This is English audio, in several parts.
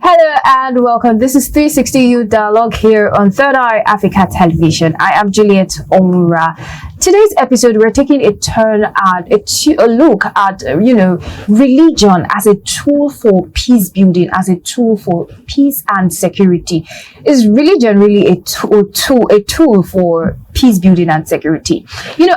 Hello and welcome. This is 360 Youth Dialogue here on Third Eye Africa Television. I am Juliet Omura. Today's episode, we're taking a turn at a look at, religion as a tool for peace building, as a tool for peace and security. Is religion really a tool for peace building and security?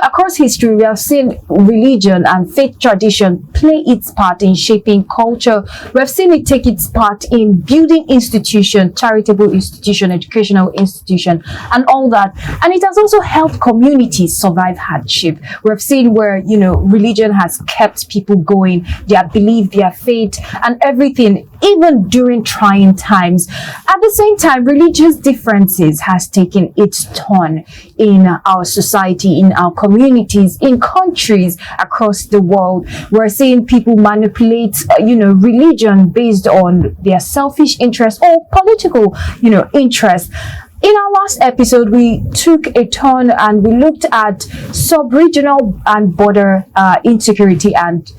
Across history, we have seen religion and faith tradition play its part in shaping culture. We have seen it take its part in building institution, charitable institution, educational institution, and all that. And it has also helped communities survive hardship. We have seen where, religion has kept people going, their belief, their faith, and everything, even during trying times. At the same time, religious differences has taken its turn in our society, in our communities, in countries across the world. We're seeing people manipulate, religion based on their selfish interests or political, interests. In our last episode, we took a turn and we looked at sub-regional and border insecurity and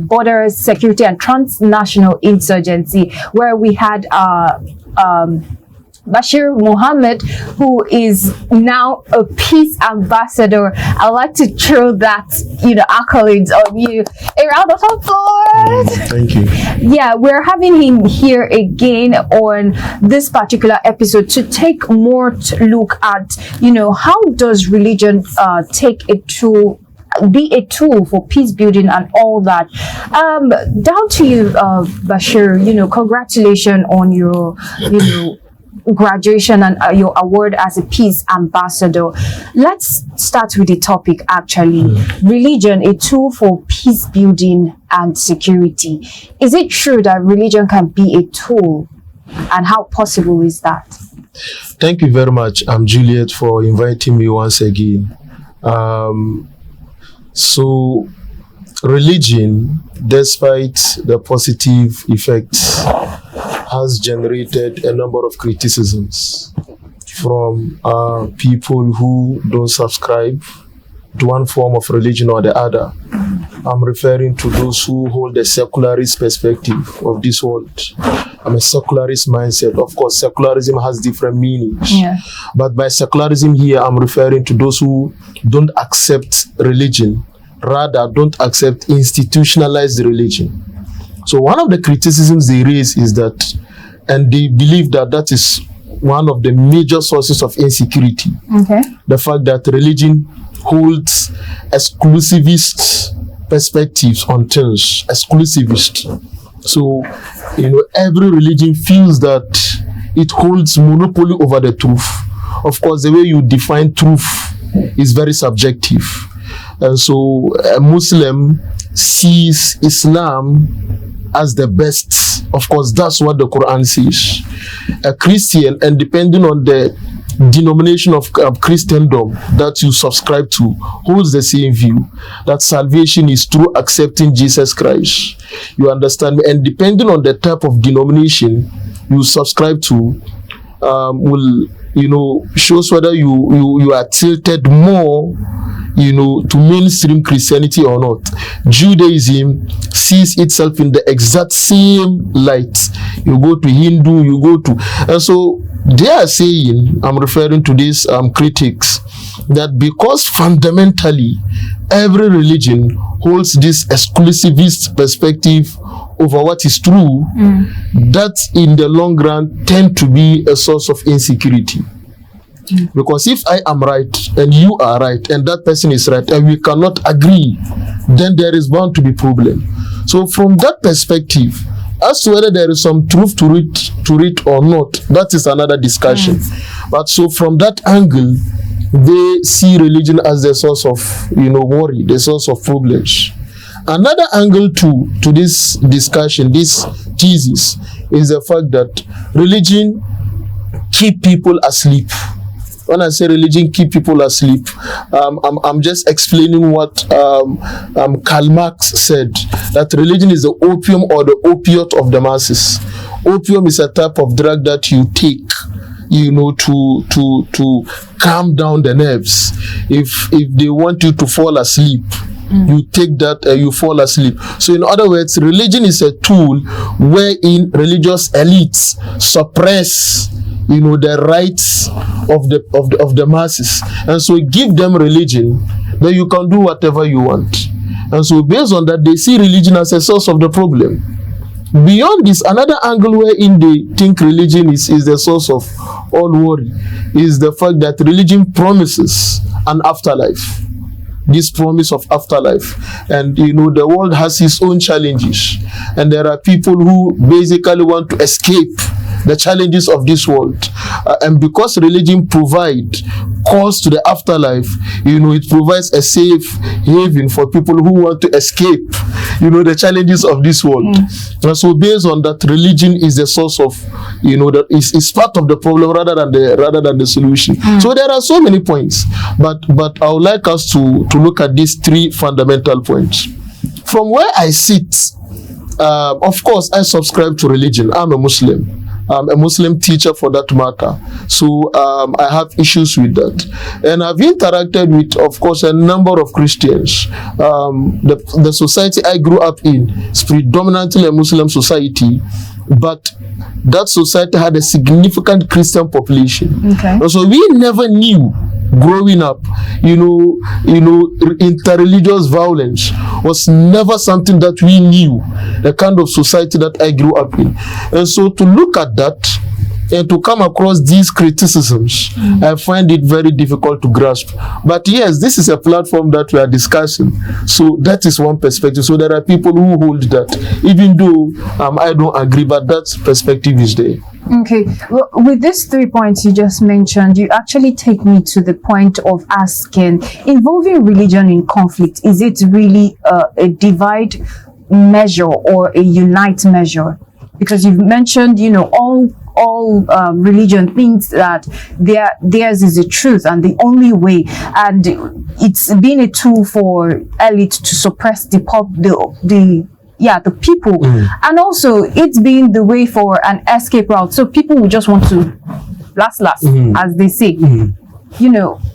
border security and transnational insurgency, where we had Bashiru Mohammed, who is now a peace ambassador. I'd like to throw that, accolades on you. A round of applause. Thank you. Yeah, we're having him here again on this particular episode to take more look at, how does religion be a tool for peace building and all that. Down to you, Bashir. Congratulations on your, graduation and your award as a peace ambassador. Let's start with the topic, actually. Religion, a tool for peace building and security. Is it true that religion can be a tool, and how possible is that? Thank you very much, Juliet, for inviting me once again. So religion, despite the positive effects, has generated a number of criticisms from people who don't subscribe to one form of religion or the other. I'm referring to those who hold a secularist perspective of this world. I'm a secularist mindset. Of course, secularism has different meanings. Yeah. But by secularism here, I'm referring to those who don't accept religion, rather don't accept institutionalized religion. So one of the criticisms they raise is that, and they believe that is one of the major sources of insecurity. Okay. The fact that religion holds exclusivist perspectives on things, exclusivist. So, every religion feels that it holds monopoly over the truth. Of course, the way you define truth is very subjective. And so a Muslim sees Islam as the best. Of course, that's what the Quran says. A Christian, and depending on the denomination of Christendom that you subscribe to, holds the same view, that salvation is through accepting Jesus Christ. You understand me? And depending on the type of denomination you subscribe to, will shows whether you are tilted more to mainstream Christianity or not. Judaism sees itself in the exact same light. You go to Hindu, and so they are saying, I'm referring to these critics, that because fundamentally every religion holds this exclusivist perspective over what is true, that in the long run tend to be a source of insecurity. Because if I am right and you are right and that person is right and we cannot agree, then there is bound to be problem. So from that perspective, as to whether there is some truth to it or not, that is another discussion. But so from that angle, they see religion as the source of worry, the source of problems. Another angle to this discussion, this thesis, is the fact that religion keep people asleep. When I say religion keep people asleep, I'm just explaining what Karl Marx said, that religion is the opium or the opiate of the masses. Opium is a type of drug that you take, to calm down the nerves. If they want you to fall asleep, You take that, you fall asleep. So in other words, religion is a tool wherein religious elites suppress, the rights of the masses, and so give them religion, then you can do whatever you want. And so based on that, they see religion as a source of the problem. Beyond this, another angle wherein they think religion is the source of all worry is the fact that religion promises an afterlife. This promise of afterlife, and the world has its own challenges, and there are people who basically want to escape the challenges of this world, and because religion provides calls to the afterlife, it provides a safe haven for people who want to escape the challenges of this world. And so based on that, religion is the source of that is part of the problem rather than the solution. So there are so many points, but I would like us to look at these three fundamental points. From where I sit, of course I subscribe to religion. I'm a Muslim. I'm a Muslim teacher for that matter. So I have issues with that. And I've interacted with, of course, a number of Christians. The society I grew up in is predominantly a Muslim society, but that society had a significant Christian population. Okay. So we never knew growing up, interreligious violence was never something that we knew, the kind of society that I grew up in. And so to look at that and to come across these criticisms, I find it very difficult to grasp. But yes, this is a platform that we are discussing. So that is one perspective. So there are people who hold that, even though I don't agree, but that perspective is there. Okay, well, with these 3 points you just mentioned, you actually take me to the point of asking, involving religion in conflict, is it really a divide measure or a unite measure? Because you've mentioned, all religion thinks that theirs is the truth and the only way, and it's been a tool for elite to suppress the people, and also it's been the way for an escape route. So people will just want to last, as they say.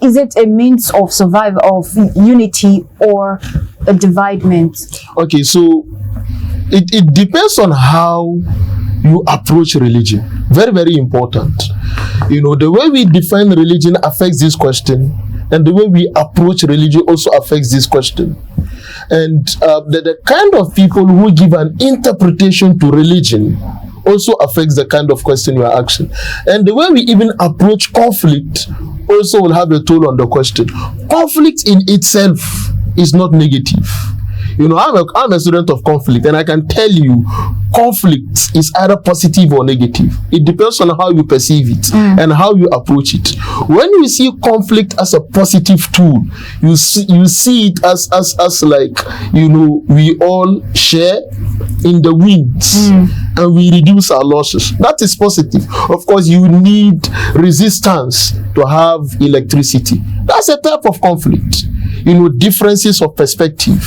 Is it a means of survival, of unity, or a dividement? Okay, so it depends on how you approach religion. Very, very important. The way we define religion affects this question, and the way we approach religion also affects this question. And the kind of people who give an interpretation to religion also affects the kind of question you are asking. And the way we even approach conflict also will have a toll on the question. Conflict in itself is not negative. I'm a student of conflict, and I can tell you conflict is either positive or negative. It depends on how you perceive it and how you approach it. When you see conflict as a positive tool, you see it as like, we all share in the wins and we reduce our losses. That is positive. Of course, you need resistance to have electricity. That's a type of conflict. Differences of perspective.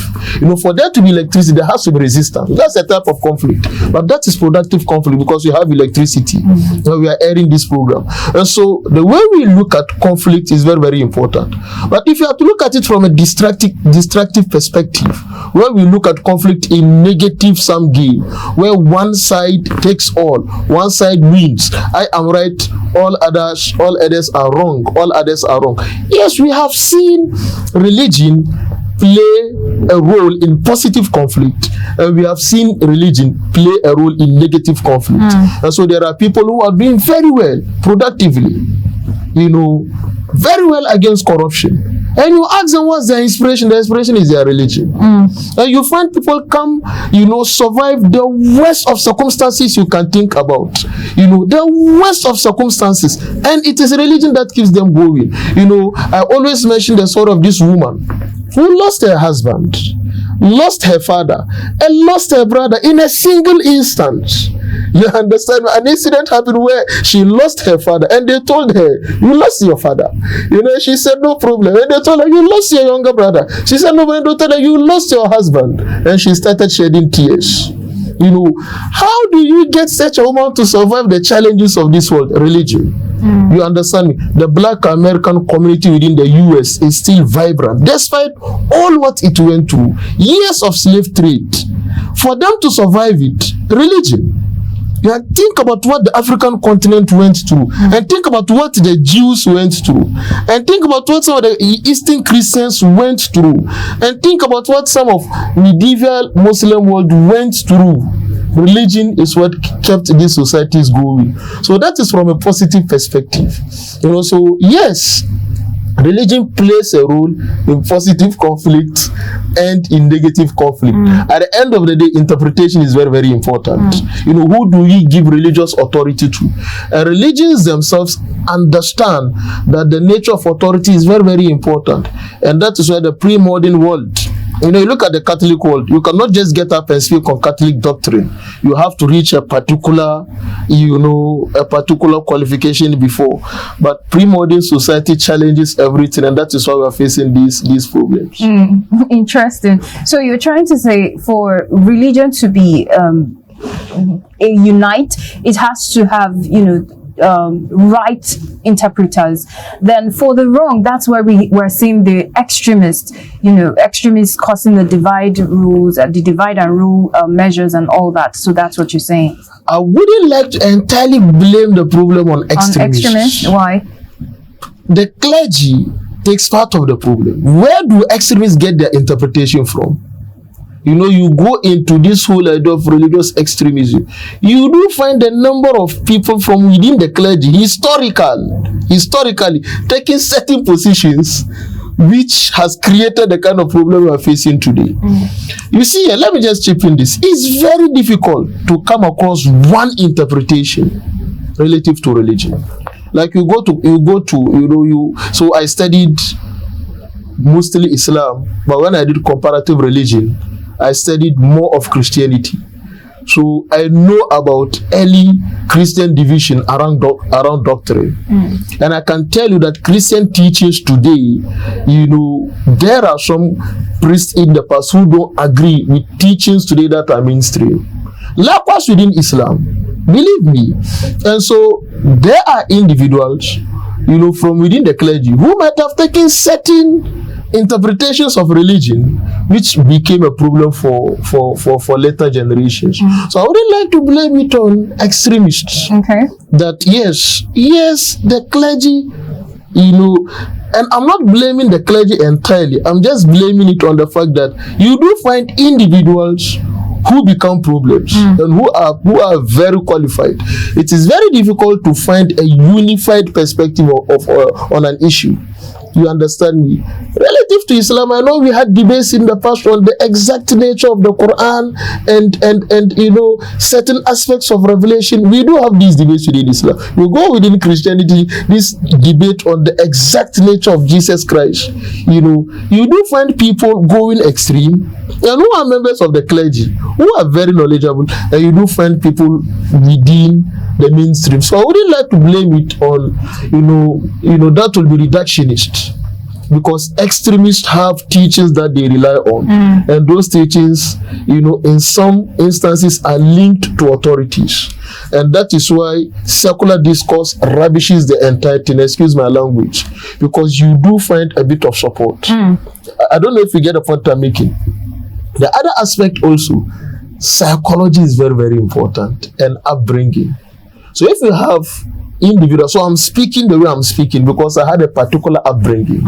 For there to be electricity, there has to be resistance. That's a type of conflict. But that is productive conflict because we have electricity. And we are airing this program. And so the way we look at conflict is very, very important. But if you have to look at it from a destructive perspective, where we look at conflict in negative sum game, where one side takes all, one side wins. I am right, all others are wrong. All others are wrong. Yes, we have seen religion play a role in positive conflict, and we have seen religion play a role in negative conflict. And so there are people who are doing very well productively, very well against corruption. And you ask them what's their inspiration. The inspiration is their religion. And you find people come, survive the worst of circumstances you can think about. The worst of circumstances. And it is religion that keeps them going. I always mention the story of this woman who lost her husband, lost her father, and lost her brother in a single instance. You understand? An incident happened where she lost her father, and they told her, "You lost your father." She said, "No problem." And they told her, "You lost your younger brother." She said, "No, but they told her, you lost your husband." And she started shedding tears. You know, how do you get such a woman to survive the challenges of this world? Religion. You understand me? The Black American community within the US is still vibrant, despite all what it went through. Years of slave trade. For them to survive it, religion. Yeah, think about what the African continent went through, and think about what the Jews went through, and think about what some of the Eastern Christians went through, and think about what some of medieval Muslim world went through. Religion is what kept these societies going. So that is from a positive perspective. You know, so yes, religion plays a role in positive conflict and in negative conflict. At the end of the day, interpretation is very, very important. You know, who do we give religious authority to? Religions themselves understand that the nature of authority is very, very important. And that is why the pre-modern world, you know, you look at the Catholic world, you cannot just get up and speak on Catholic doctrine. You have to reach a particular, you know, a particular qualification before. But pre-modern society challenges everything, and that is why we are facing these problems. Interesting. So you're trying to say for religion to be unite, it has to have, you know, right interpreters. Then for the wrong, that's where we're seeing the extremists, you know, extremists causing the divide rules, the divide and rule measures and all that. So that's what you're saying. I wouldn't like to entirely blame the problem on extremists. On extremists? Why? The clergy takes part of the problem. Where do extremists get their interpretation from? You know, you go into this whole idea of religious extremism, you do find a number of people from within the clergy, historically taking certain positions, which has created the kind of problem we are facing today. You see, let me just chip in this. It's very difficult to come across one interpretation relative to religion. Like you go to, so I studied mostly Islam, but when I did comparative religion, I studied more of Christianity. So I know about early Christian division around doctrine. And I can tell you that Christian teachings today, you know, there are some priests in the past who don't agree with teachings today that are mainstream. Likewise within Islam, believe me. And so there are individuals, you know, from within the clergy who might have taken certain interpretations of religion which became a problem for later generations. So I wouldn't like to blame it on extremists. Okay. That yes, the clergy, you know, and I'm not blaming the clergy entirely. I'm just blaming it on the fact that you do find individuals who become problems and who are very qualified. It is very difficult to find a unified perspective on an issue. You understand me? Relative to Islam, I know we had debates in the past on the exact nature of the Quran and you know, certain aspects of revelation. We do have these debates within Islam. You go within Christianity, this debate on the exact nature of Jesus Christ. You know, you do find people going extreme, and who are members of the clergy, who are very knowledgeable, and you do find people within the mainstream. So I wouldn't like to blame it on, you know, that will be reductionist. Because extremists have teachings that they rely on, and those teachings, you know, in some instances are linked to authorities, and that is why secular discourse rubbishes the entire thing. Excuse my language, because you do find a bit of support. I don't know if you get the point I'm making. The other aspect also, psychology is very, very important, and upbringing. So if you have individual, so I'm speaking the way I'm speaking because I had a particular upbringing.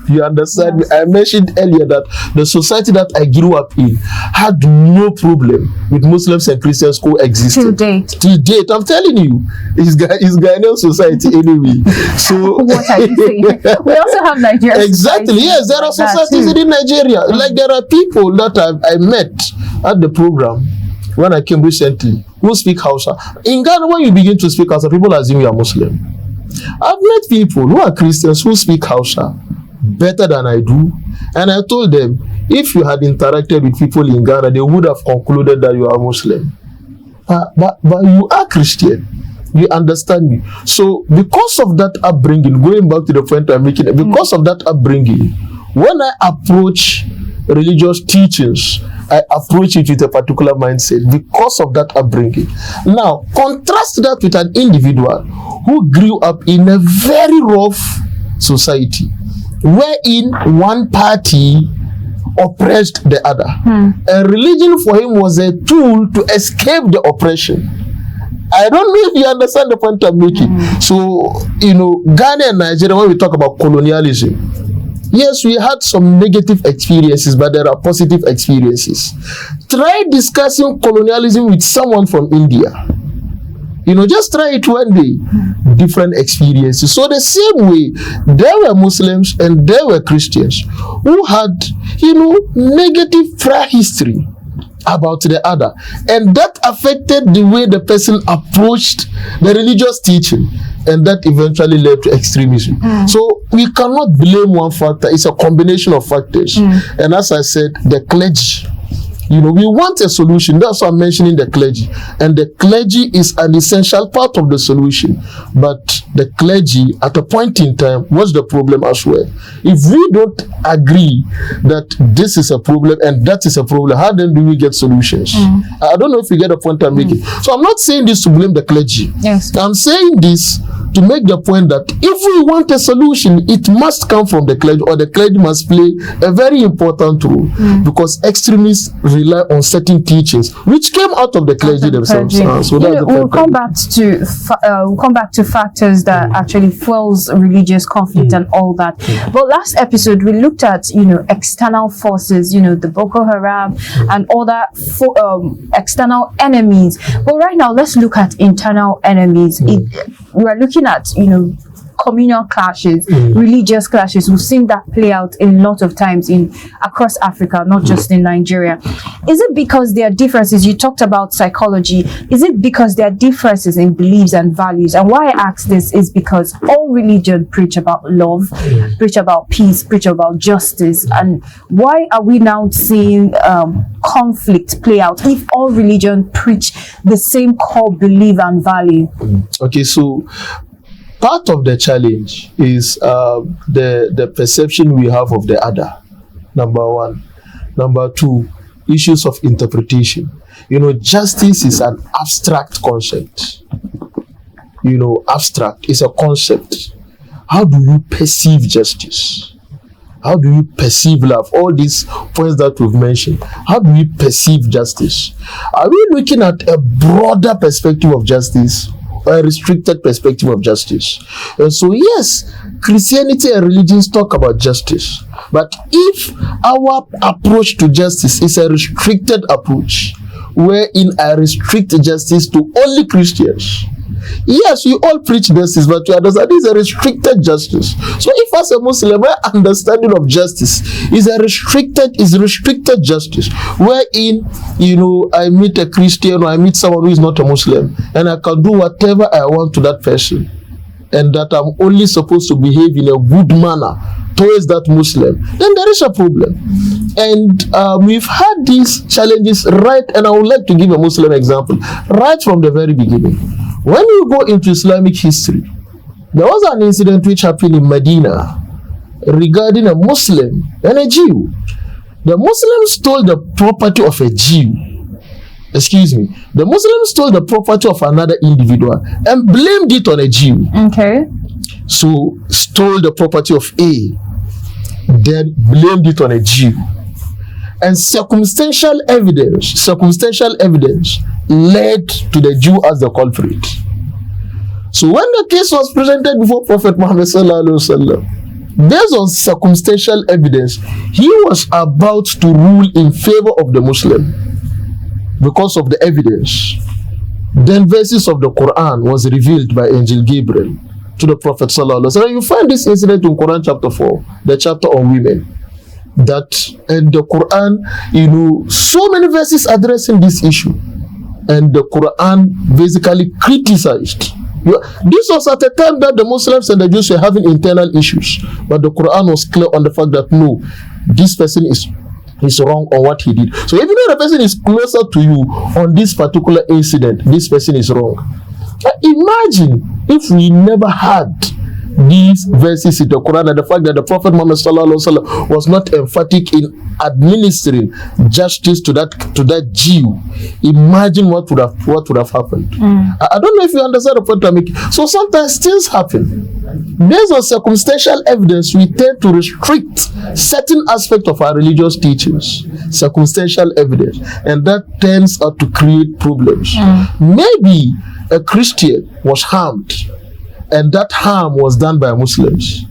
You understand me? I mentioned earlier that the society that I grew up in had no problem with Muslims and Christians coexisting. Till date, I'm telling you, it's Ghanaian society anyway. So what are you saying? We also have Nigeria. Exactly. Yes, there are societies in Nigeria. Like there are people that I met at the program when I came recently who speak Hausa. In Ghana, when you begin to speak Hausa, people assume you are Muslim. I've met people who are Christians who speak Hausa better than I do, and I told them, if you had interacted with people in Ghana, they would have concluded that you are Muslim. But you are Christian. You understand me? So because of that upbringing, going back to the point I'm making, because of that upbringing, when I approach religious teachings, I approach it with a particular mindset because of that upbringing. Now, contrast that with an individual who grew up in a very rough society, wherein one party oppressed the other. And religion for him was a tool to escape the oppression. I don't know if you understand the point I'm making. So, Ghana and Nigeria, when we talk about colonialism, yes, we had some negative experiences, but there are positive experiences. Try discussing colonialism with someone from India. Just try it one day. Different experiences. So the same way, there were Muslims and there were Christians who had, negative prior history about the other. And that affected the way the person approached the religious teaching. And that eventually led to extremism. So we cannot blame one factor. It's a combination of factors. And as I said, the clergy. We want a solution. That's why I'm mentioning the clergy. And the clergy is an essential part of the solution. But the clergy, at a point in time, was the problem as well. If we don't agree that this is a problem and that is a problem, how then do we get solutions? I don't know if you get the point I'm making. So I'm not saying this to blame the clergy. Yes. I'm saying this to make the point that if we want a solution, it must come from the clergy, or the clergy must play a very important role, because extremists rely on certain teachings which came out of the clergy themselves. So we'll come back to factors that actually fuels religious conflict and all that. But last episode we looked at external forces, the Boko Haram and other external enemies. But right now let's look at internal enemies. We are looking at communal clashes, religious clashes. We've seen that play out a lot of times across Africa, not just in Nigeria. Is it because there are differences? You talked about psychology. Is it because there are differences in beliefs and values? And why I ask this is because all religion preach about love, preach about peace, preach about justice. And why are we now seeing conflict play out if all religion preach the same core belief and value? Okay, so part of the challenge is the perception we have of the other, number one. Number two, issues of interpretation. Justice is an abstract concept. Abstract is a concept. How do you perceive justice? How do you perceive love? All these points that we've mentioned. How do we perceive justice? Are we looking at a broader perspective of justice, or a restricted perspective of justice? And so yes, Christianity and religions talk about justice, but if our approach to justice is a restricted approach, wherein I restrict justice to only Christians, yes, you all preach justice, but you understand it's a restricted justice. So if as a Muslim, my understanding of justice is restricted justice, wherein I meet a Christian or I meet someone who is not a Muslim, and I can do whatever I want to that person, and that I'm only supposed to behave in a good manner towards that Muslim, then there is a problem. And we've had these challenges and I would like to give a Muslim example right from the very beginning. When you go into Islamic history, there was an incident which happened in Medina regarding a Muslim and a Jew. The Muslim stole the property of a Jew. The Muslim stole the property of another individual and blamed it on a Jew. Okay. So, stole the property of A, then blamed it on a Jew. And circumstantial evidence led to the Jew as the culprit. So when the case was presented before Prophet Mohammed based on circumstantial evidence, he was about to rule in favor of the Muslim because of the evidence. Then verses of the Quran was revealed by Angel Gabriel to the Prophet ﷺ. You find this incident in Quran chapter 4, the chapter on women. That and the Quran, so many verses addressing this issue, and the Quran basically criticized. This was at a time that the Muslims and the Jews were having internal issues, but the Quran was clear on the fact that no, this person is wrong on what he did. So even though the person is closer to you on this particular incident, this person is wrong. Imagine if we never had these verses in the Quran and the fact that the Prophet Muhammad sallallahu alaihi wasallam was not emphatic in administering justice to that Jew, imagine what would have happened. I don't know if you understand the point I'm making. So sometimes things happen. Based on circumstantial evidence, we tend to restrict certain aspects of our religious teachings. Circumstantial evidence, and that tends to create problems. Maybe a Christian was harmed, and that harm was done by Muslims.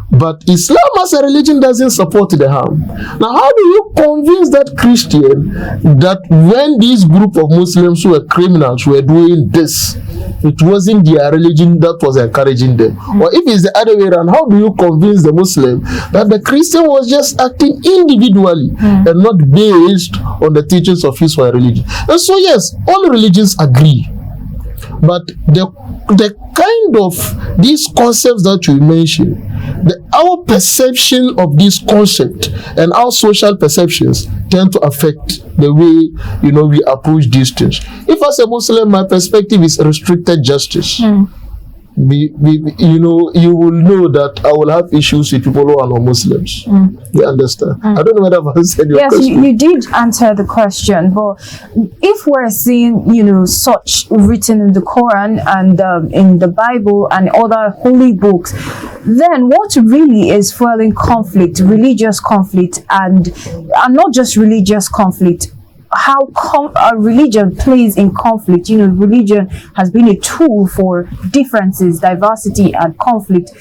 But Islam as a religion doesn't support the harm. Now, how do you convince that Christian that when this group of Muslims who were criminals were doing this, it wasn't their religion that was encouraging them? Or if it's the other way around, how do you convince the Muslim that the Christian was just acting individually and not based on the teachings of his or her religion? And so yes, all religions agree. But the kind of these concepts that you mentioned, our perception of this concept and our social perceptions tend to affect the way we approach these things. If as a Muslim, my perspective is restricted justice, you will know that I will have issues with people who are not Muslims. You understand? I don't know whether I've answered your question. Yes, you did answer the question, but if we're seeing, such written in the Quran and in the Bible and other holy books, then what really is fueling conflict, religious conflict, and not just religious conflict, how religion plays in conflict. Religion has been a tool for differences, diversity, and conflict.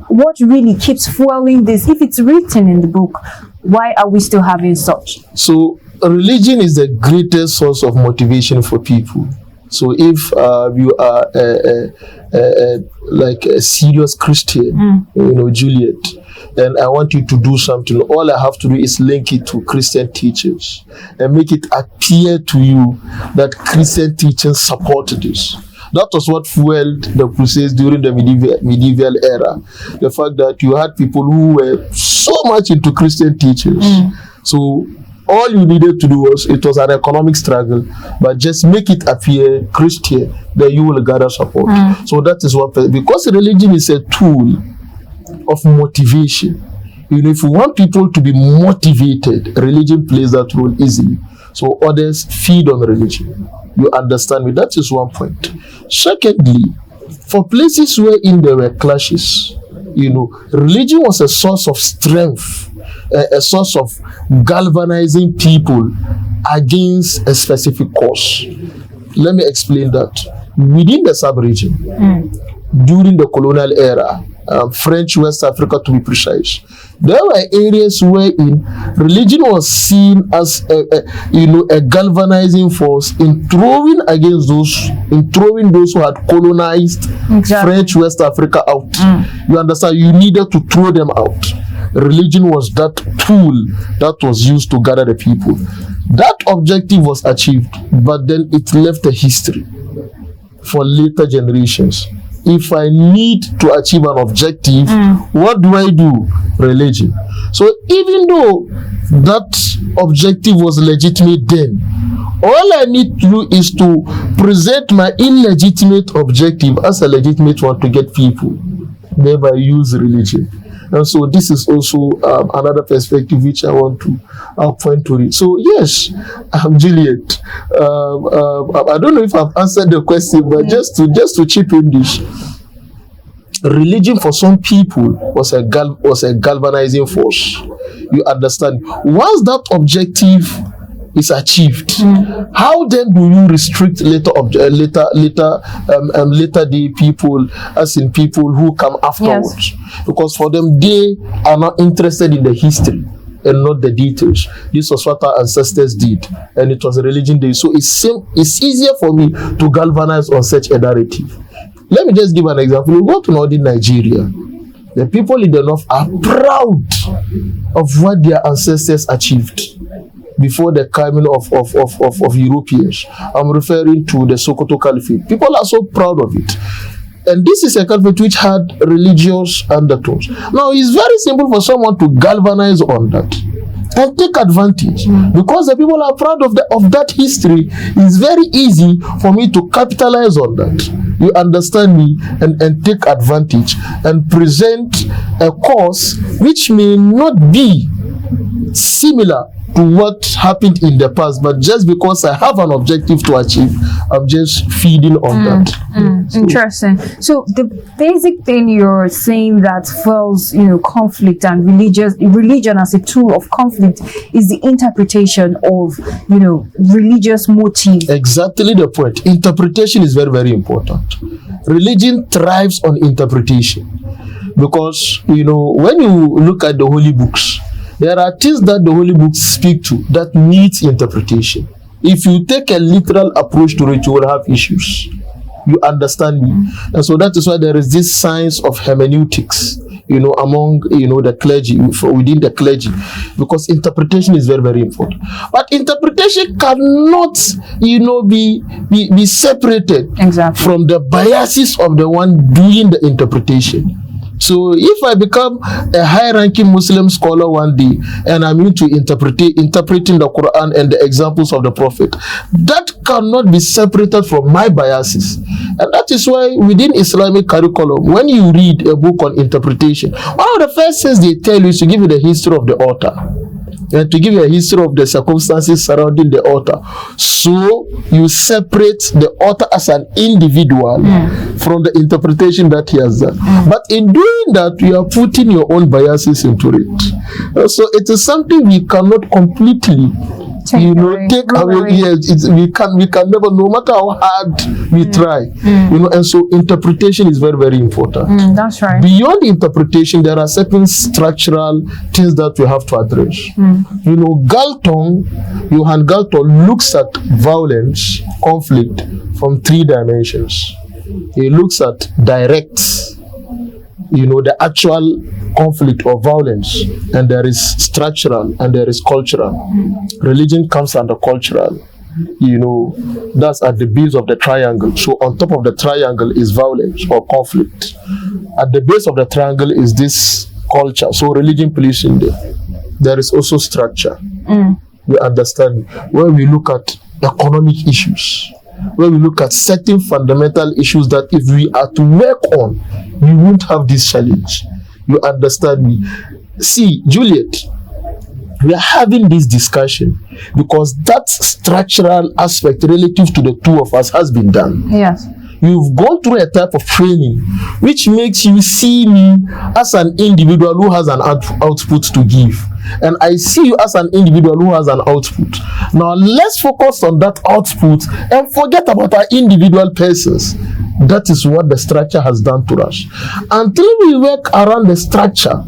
What really keeps fueling this? If it's written in the book, why are we still having such? So religion is the greatest source of motivation for people. So if you are like a serious Christian, Juliet, and I want you to do something, all I have to do is link it to Christian teachings and make it appear to you that Christian teachings support this. That was what fueled the Crusades during the medieval era. The fact that you had people who were so much into Christian teachings. So all you needed to do was an economic struggle, but just make it appear Christian, then you will gather support. So that is what, because religion is a tool of motivation. If you want people to be motivated, religion plays that role easily. So others feed on religion. You understand me? That is one point. Secondly, for places wherein there were clashes, religion was a source of strength, a source of galvanizing people against a specific cause. Let me explain that. Within the sub-region, during the colonial era, French West Africa to be precise, there were areas wherein religion was seen as a galvanizing force in throwing those who had colonized French West Africa out. You understand? You needed to throw them out. Religion was that tool that was used to gather the people. That objective was achieved, but then it left a history for later generations. If I need to achieve an objective, what do I do? Religion. So even though that objective was legitimate then, all I need to do is to present my illegitimate objective as a legitimate one to get people. Thereby use religion. And so this is also another perspective which I want to point to it. So yes, Juliet, I don't know if I've answered the question, but just to chip in this, religion for some people was a galvanizing force. You understand? Once that objective is achieved, how then do you restrict later day people, as in people who come afterwards? Yes. Because for them, they are not interested in the history and not the details. This was what our ancestors did, and it was a religion day. So it's easier for me to galvanize on such a narrative. Let me just give an example. We go to northern Nigeria. The people in the north are proud of what their ancestors achieved before the coming of Europeans. I'm referring to the Sokoto Caliphate. People are so proud of it. And this is a caliphate which had religious undertones. Now, it's very simple for someone to galvanize on that and take advantage. Because the people are proud of that history, it's very easy for me to capitalize on that. you understand me, and take advantage and present a cause which may not be similar to what happened in the past, but just because I have an objective to achieve, I'm just feeding on that. So, interesting. So the basic thing you're saying that fuels, conflict and religion as a tool of conflict is the interpretation of, religious motive. exactly the point. Interpretation is very, very important. Religion thrives on interpretation because, when you look at the holy books, there are things that the holy books speak to that needs interpretation. If you take a literal approach to it, you will have issues. You understand me? And so that is why there is this science of hermeneutics, among, the clergy, within the clergy, because interpretation is very, very important. But interpretation cannot, be separated Exactly. from the biases of the one doing the interpretation. So if I become a high-ranking Muslim scholar one day and I'm into interpreting the Quran and the examples of the Prophet, that cannot be separated from my biases. And that is why within Islamic curriculum, when you read a book on interpretation, one of the first things they tell you is to give you the history of the author and to give you a history of the circumstances surrounding the author. So you separate the author as an individual from the interpretation that he has done. But in doing that, you are putting your own biases into it. So it is something we cannot completely take away. Yes, we can never, no matter how hard we try, and so interpretation is very, very important. That's right. Beyond interpretation, there are certain structural things that we have to address. Johan Galton looks at violence, conflict from 3 dimensions. He looks at direct, the actual conflict or violence, and there is structural and there is cultural. Religion comes under cultural. That's at the base of the triangle. So on top of the triangle is violence or conflict. At the base of the triangle is this culture. So religion plays in there. There is also structure. We understand when we look at economic issues, when we look at certain fundamental issues that if we are to work on, we won't have this challenge. You understand me? See, Juliet, we are having this discussion because that structural aspect relative to the two of us has been done. Yes. You've gone through a type of training which makes you see me as an individual who has an output to give. And I see you as an individual who has an output. Now let's focus on that output and forget about our individual persons. That is what the structure has done to us. Until we work around the structure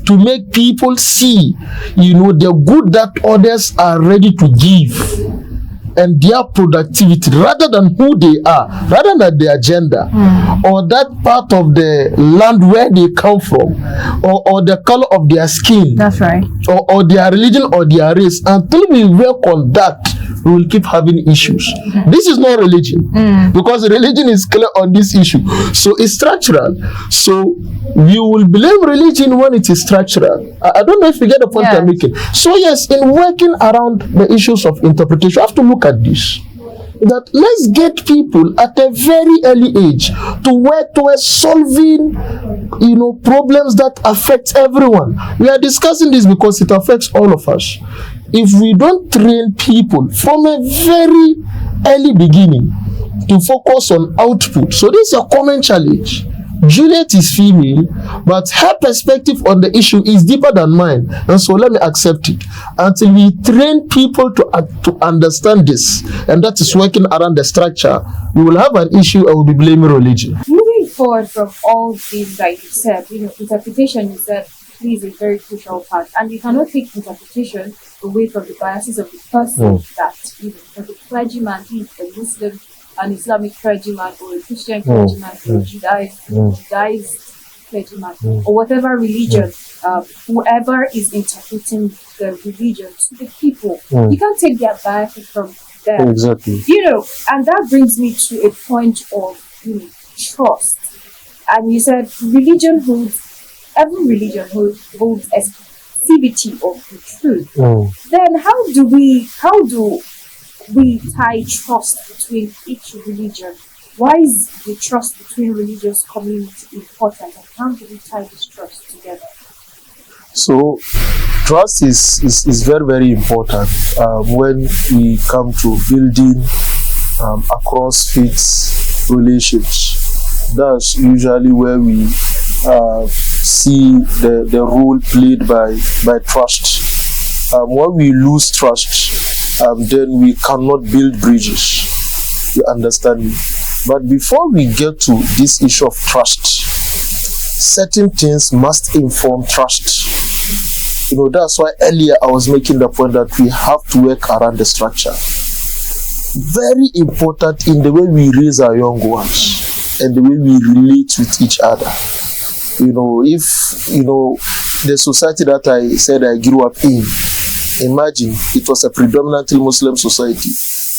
to make people see, the good that others are ready to give and their productivity rather than who they are, rather than their gender or that part of the land where they come from or the color of their skin. That's right. Or their religion or their race. Until we work on that, we will keep having issues. This is not religion because religion is clear on this issue. So it's structural. So we will blame religion when it is structural. I don't know if you get the point I'm making. So yes, in working around the issues of interpretation, you have to look at this. That let's get people at a very early age to work towards solving, problems that affect everyone. We are discussing this because it affects all of us. If we don't train people from a very early beginning to focus on output, so this is a common challenge. Juliet is female, but her perspective on the issue is deeper than mine, and so let me accept it. Until we train people to understand this, and that is working around the structure, we will have an issue and we'll be blaming religion. Moving forward from all these, like you said, interpretation is that plays a very crucial part, and you cannot take interpretation away from the biases of the person that, for the clergyman, he's a Muslim, an Islamic clergyman, or a Christian clergyman, or a Judaized clergyman, or whatever religion, whoever is interpreting the religion to the people, you can't take their biases from them. Exactly. And that brings me to a point of trust. And you said every religion holds exclusivity of the truth. Then how do we tie trust between each religion Why is the trust between religious community important, and how do we tie this trust together? So trust is very, very important when we come to building across faith relations. That's usually where we see the role played by trust. When we lose trust, then we cannot build bridges. You understand me? But before we get to this issue of trust, certain things must inform trust. That's why earlier I was making the point that we have to work around the structure. Very important in the way we raise our young ones and the way we relate with each other. If the society that I said I grew up in, imagine it was a predominantly Muslim society.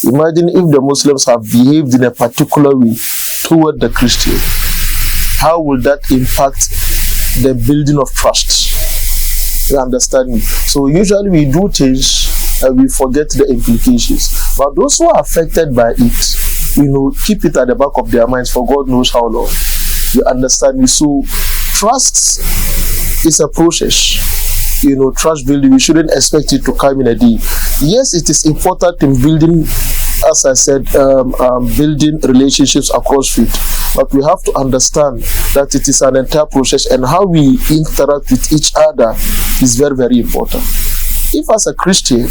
Imagine if the Muslims have behaved in a particular way toward the Christian. How will that impact the building of trust? You understand me? So usually we do things and we forget the implications. But those who are affected by it, keep it at the back of their minds for God knows how long. You understand me? So trust is a process. Trust building, we shouldn't expect it to come in a day. Yes, it is important in building, as I said, building relationships across faith. But we have to understand that it is an entire process, and how we interact with each other is very, very important. If as a Christian,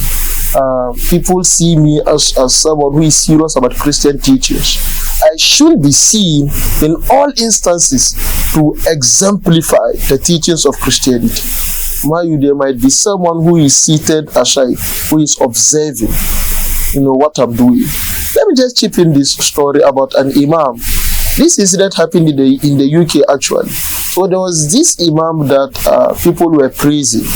people see me as someone who is serious about Christian teachings, I should be seen in all instances to exemplify the teachings of Christianity. There might be someone who is seated aside, who is observing, what I'm doing. Let me just chip in this story about an imam. This incident happened in the UK actually. So there was this imam that people were praising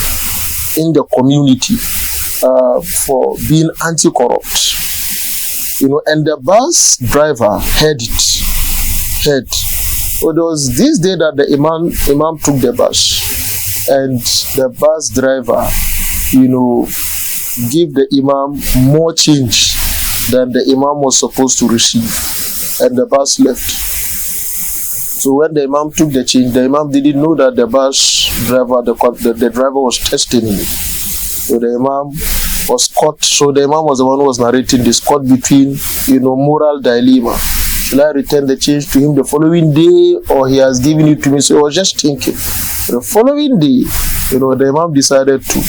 in the community for being anti-corrupt. And the bus driver heard it. So there was this day that the imam took the bus, and the bus driver, gave the imam more change than the imam was supposed to receive, and the bus left. So when the imam took the change, the imam didn't know that the bus driver, the driver was testing him. So the imam was caught. So the imam was the one who was narrating this, caught between, moral dilemma. Should I return the change to him the following day, or he has given it to me? So I was just thinking. The following day, the imam decided to,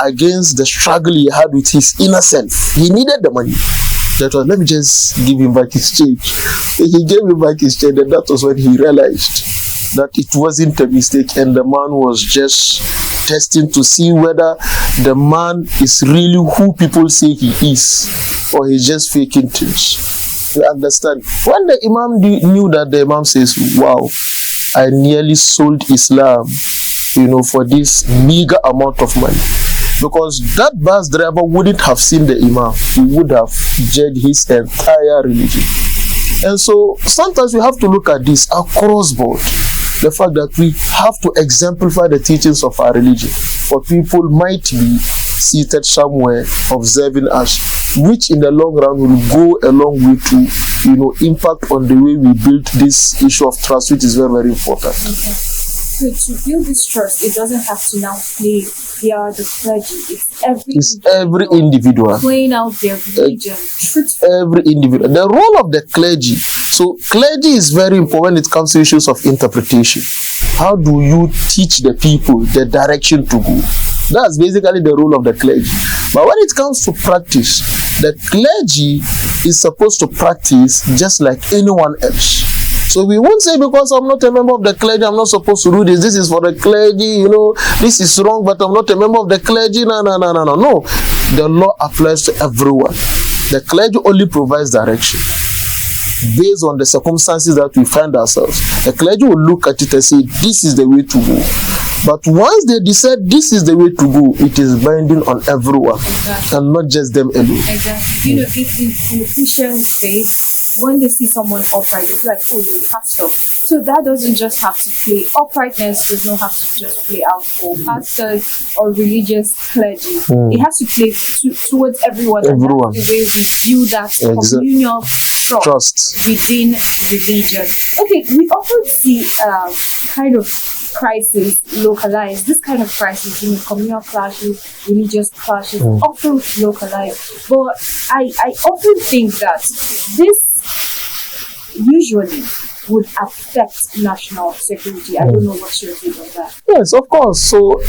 against the struggle he had with his inner self. He needed the money. That was, let me just give him back his change. He gave him back his change, and that was when he realized that it wasn't a mistake, and the man was just testing to see whether the man is really who people say he is, or he's just faking things. You understand? When the imam knew that, the imam says, wow, I nearly sold Islam, for this meager amount of money. Because that bus driver wouldn't have seen the imam. He would have judged his entire religion. And so sometimes we have to look at this across board. The fact that we have to exemplify the teachings of our religion. For people might be seated somewhere observing us, which in the long run will go a long way to, impact on the way we build this issue of trust, which is very, very important. Okay. So to build this trust, it doesn't have to now play via the clergy. It's every individual playing out their religion. Every individual. The role of the clergy. So clergy is very important when it comes to issues of interpretation. How do you teach the people the direction to go? That's basically the role of the clergy. But when it comes to practice, the clergy is supposed to practice just like anyone else. So we won't say because I'm not a member of the clergy, I'm not supposed to do this. This is for the clergy, this is wrong, but I'm not a member of the clergy. No. The law applies to everyone. The clergy only provides direction based on the circumstances that we find ourselves. The clergy will look at it and say, this is the way to go. But once they decide this is the way to go, it is binding on everyone, exactly, and not just them alone. Exactly. In the Christian faith, when they see someone upright, it's like, oh, you're a pastor. So that doesn't just have to play. Uprightness does not have to just play out for pastors or religious clergy. It has to play towards everyone. And that's the way we view that communion trust within religion. Okay, we often see kind of crisis localized. This kind of crisis, communal clashes, religious clashes, often localized. But I often think that this usually would affect national security. I don't know what's your view on that. Yes, of course. So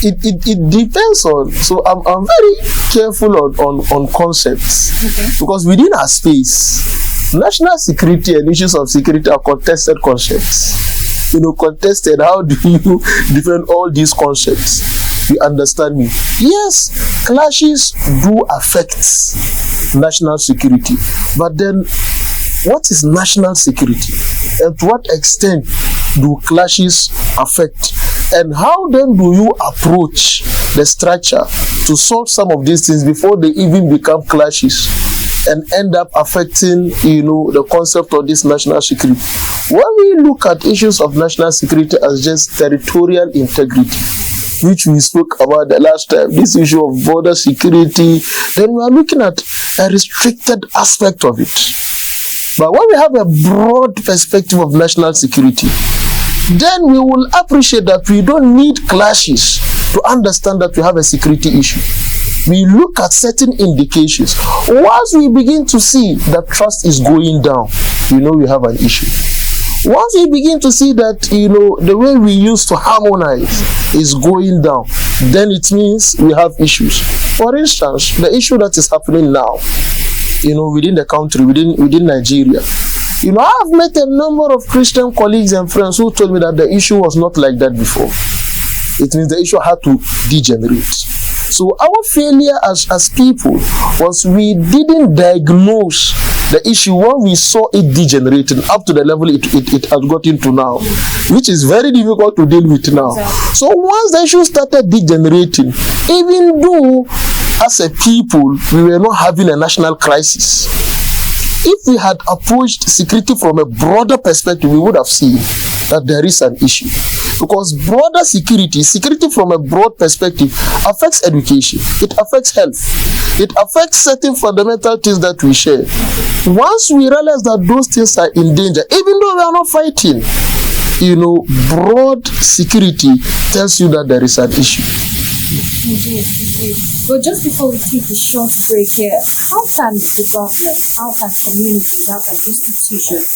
it depends on. So I'm very careful on concepts, because within our space, national security and issues of security are contested concepts. Contested. How do you defend all these concepts? You understand me? Yes, clashes do affect national security, but then what is national security, and to what extent do clashes affect, and how then do you approach the structure to solve some of these things before they even become clashes and end up affecting the concept of this national security? When we look at issues of national security as just territorial integrity, which we spoke about the last time, this issue of border security, then we are looking at a restricted aspect of it. But when we have a broad perspective of national security, then we will appreciate that we don't need clashes to understand that we have a security issue. We look at certain indications. Once we begin to see that trust is going down, we have an issue. Once we begin to see that, the way we used to harmonize is going down, then it means we have issues. For instance, the issue that is happening now, within the country, within Nigeria. I have met a number of Christian colleagues and friends who told me that the issue was not like that before. It means the issue had to degenerate. So our failure as people was we didn't diagnose the issue when we saw it degenerating up to the level it has gotten to now, which is very difficult to deal with now. So once the issue started degenerating, even though as a people we were not having a national crisis, if we had approached security from a broader perspective, we would have seen that there is an issue. Because broader security from a broad perspective affects education, it affects health, it affects certain fundamental things that we share. Once we realize that those things are in danger, even though we are not fighting, broad security tells you that there is an issue. Indeed. But just before we take a short break here, how can the government, how can communities, how can institutions,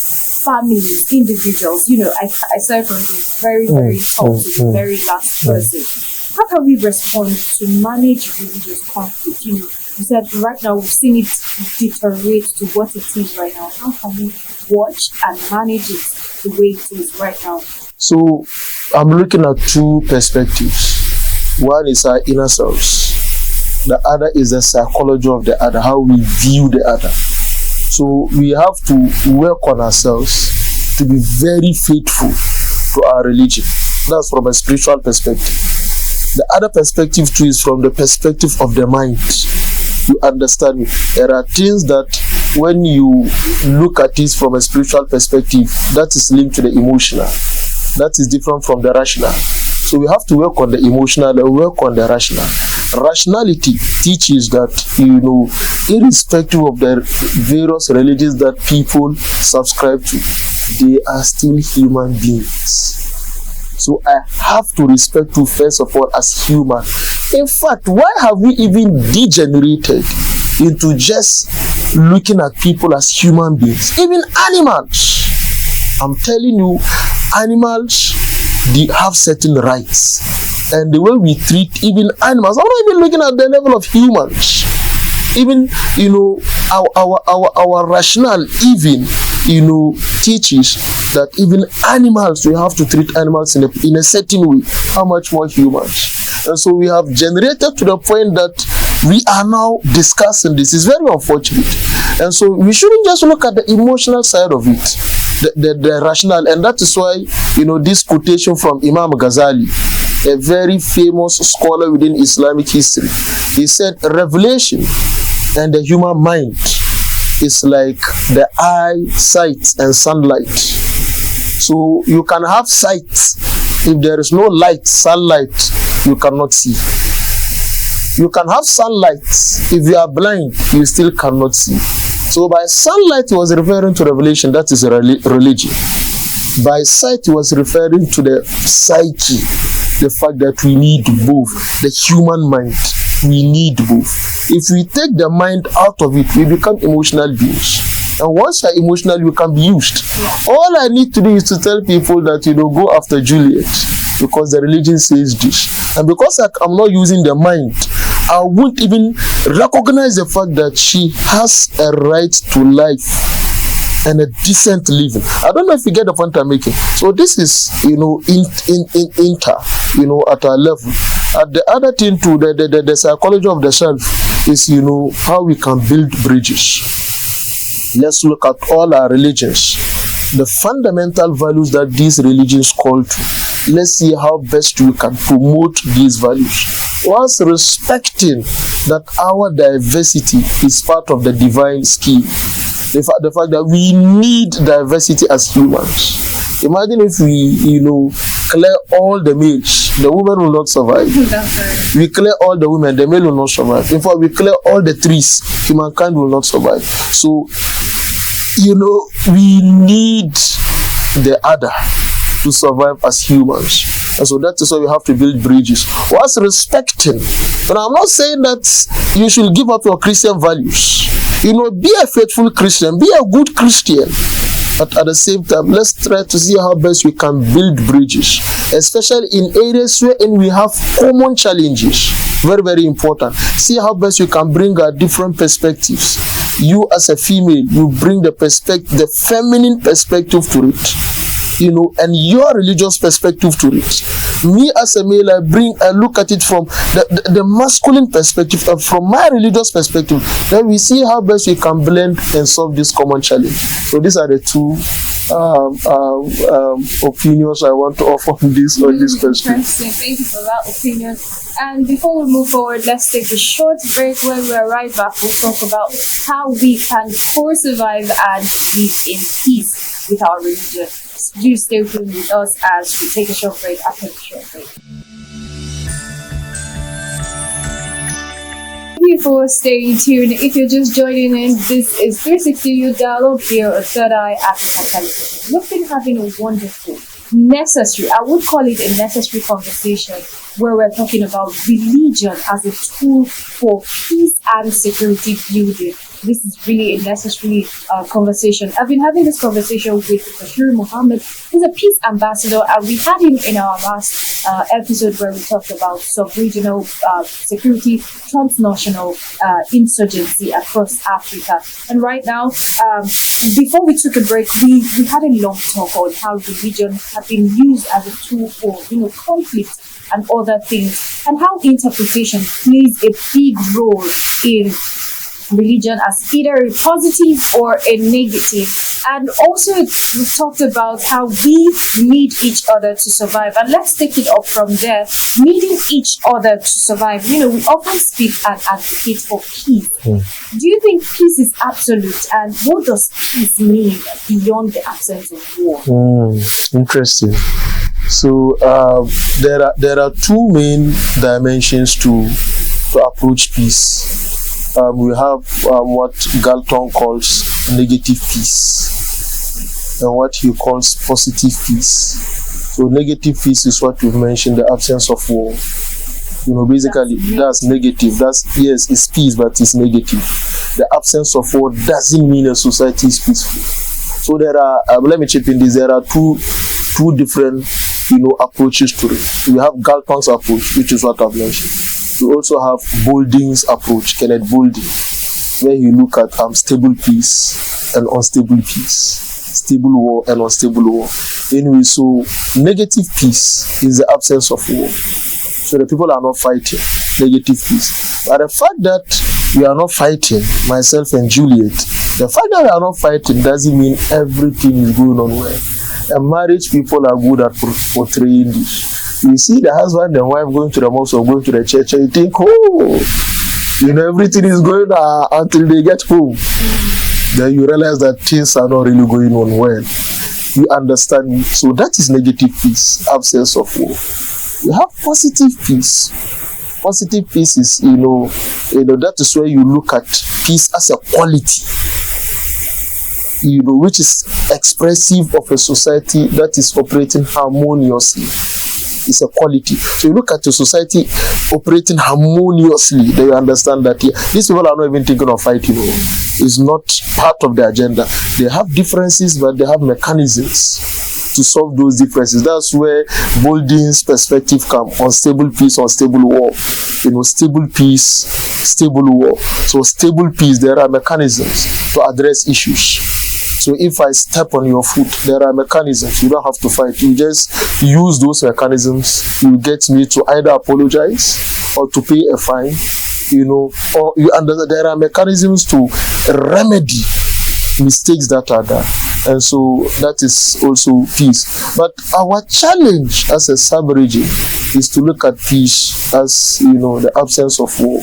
families, individuals, I started from the very, very top to the very last person. How can we respond to manage religious conflict? You said right now we've seen it deteriorate to what it is right now. How can we watch and manage it the way it is right now? So I'm looking at two perspectives. One is our inner selves. The other is the psychology of the other, how we view the other. So we have to work on ourselves to be very faithful to our religion. That's from a spiritual perspective. The other perspective too is from the perspective of the mind. You understand me? There are things that when you look at it from a spiritual perspective, that is linked to the emotional. That is different from the rational. So we have to work on the emotional and work on the rational. Rationality teaches that, irrespective of the various religions that people subscribe to, they are still human beings. So I have to respect you first of all as human. In fact, why have we even degenerated into just looking at people as human beings? Even animals. I'm telling you, animals, they have certain rights. And the way we treat even animals, I'm not even looking at the level of humans. Even, our rationale even, teaches that even animals, we have to treat animals in a certain way. How much more humans? And so we have generated to the point that we are now discussing this. It's very unfortunate. And so we shouldn't just look at the emotional side of it, the rationale. And that is why, this quotation from Imam Ghazali, a very famous scholar within Islamic history, he said, revelation and the human mind is like the eye, sight, and sunlight. So you can have sight. If there is no light, sunlight, you cannot see. You can have sunlight. If you are blind, you still cannot see. So by sunlight, he was referring to revelation, that is religion. By sight, he was referring to the psyche, the fact that we need both, the human mind. We need both. If we take the mind out of it, we become emotional beings. And once you're emotional, you can be used. All I need to do is to tell people that, go after Juliet, because the religion says this. And because I'm not using the mind, I won't even recognize the fact that she has a right to life and a decent living. I don't know if you get the point I'm making. So this is, at our level. The other thing too, the psychology of the self is, how we can build bridges. Let's look at all our religions, the fundamental values that these religions call to. Let's see how best we can promote these values, whilst respecting that our diversity is part of the divine scheme. The fact that we need diversity as humans. Imagine if we, clear all the males, the women will not survive. We clear all the women, the male will not survive. In fact, we clear all the trees, humankind will not survive. So, we need the other to survive as humans. And so that is why we have to build bridges. Whilst respecting. And I'm not saying that you should give up your Christian values. Be a faithful Christian, be a good Christian. But at the same time, let's try to see how best we can build bridges, especially in areas wherein we have common challenges. Very, very important. See how best we can bring our different perspectives. You as a female, you bring the feminine perspective to it. And your religious perspective to it. Me as a male, I look at it from the masculine perspective and from my religious perspective. Then we see how best we can blend and solve this common challenge. So these are the two opinions I want to offer on this question. Interesting. Thank you for that opinion. And before we move forward, let's take a short break. When we are right back, we'll talk about how we can co-survive and live in peace with our religion. Do stay tuned with us as we take a short break after the short break. Thank you for staying tuned. If you're just joining in, this is 360 Youth Dialogue here on Third Eye Africa Television. We've been having a wonderful, necessary, I would call it a necessary conversation where we're talking about religion as a tool for peace and security building. This is really a necessary conversation. I've been having this conversation with Bashiru Mohammed. He's a peace ambassador, and we had him in our last episode where we talked about sub-regional security, transnational insurgency across Africa. And right now, before we took a break, we had a long talk on how religion has been used as a tool for conflict and other things, and how interpretation plays a big role in religion as either a positive or a negative. And also we talked about how we need each other to survive, and let's take it up from there. Needing each other to survive, we often speak and advocate for peace. Do you think peace is absolute, and what does peace mean beyond the absence of war? Interesting. So there are two main dimensions to approach peace. We have what Galton calls negative peace and what he calls positive peace. So negative peace is what we've mentioned, the absence of war. Basically that's negative. Yes, it's peace, but it's negative. The absence of war doesn't mean a society is peaceful. So there are, let me chip in this, there are two different approaches to it. We have Galton's approach, which is what I've mentioned. We also have Boulding's approach, Kenneth Boulding, where you look at stable peace and unstable peace, stable war and unstable war. Anyway, so negative peace is the absence of war. So the people are not fighting, negative peace. But the fact that we are not fighting, myself and Juliet, the fact that we are not fighting doesn't mean everything is going on well. And marriage people are good at portraying this. You see the husband and wife going to the mosque or going to the church, and you think, everything is going on until they get home. Then you realize that things are not really going on well. You understand? So that is negative peace, absence of war. You have positive peace. Positive peace is, that is where you look at peace as a quality. which is expressive of a society that is operating harmoniously. It's a quality. So you look at a society operating harmoniously, then you understand that these people are not even thinking of fighting. It's not part of the agenda. They have differences, but they have mechanisms to solve those differences. That's where Bolding's perspective comes: unstable peace, unstable war. Stable peace, stable war. So stable peace, there are mechanisms to address issues. So if I step on your foot, there are mechanisms. You don't have to fight. You just use those mechanisms. You get me to either apologize or to pay a fine, or there are mechanisms to remedy mistakes that are done. And so that is also peace. But our challenge as a sub-region is to look at peace as, the absence of war.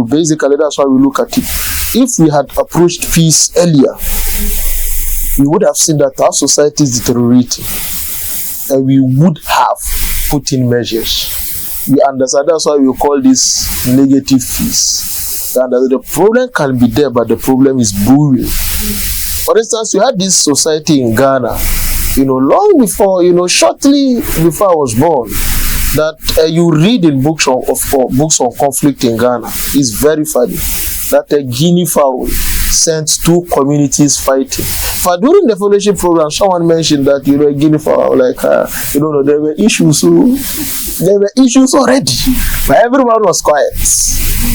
Basically that's why we look at it. If we had approached peace earlier, we would have seen that our society is deteriorating, and we would have put in measures. We understand that's why we call this negative peace. And the problem can be there, but the problem is brewing. For instance, we had this society in Ghana, long before, shortly before I was born, that you read in books on conflict in Ghana. It's very funny that a guinea fowl sent two communities fighting. But during the fellowship program, someone mentioned that a guinea fowl, there were issues. There were issues already, but everyone was quiet,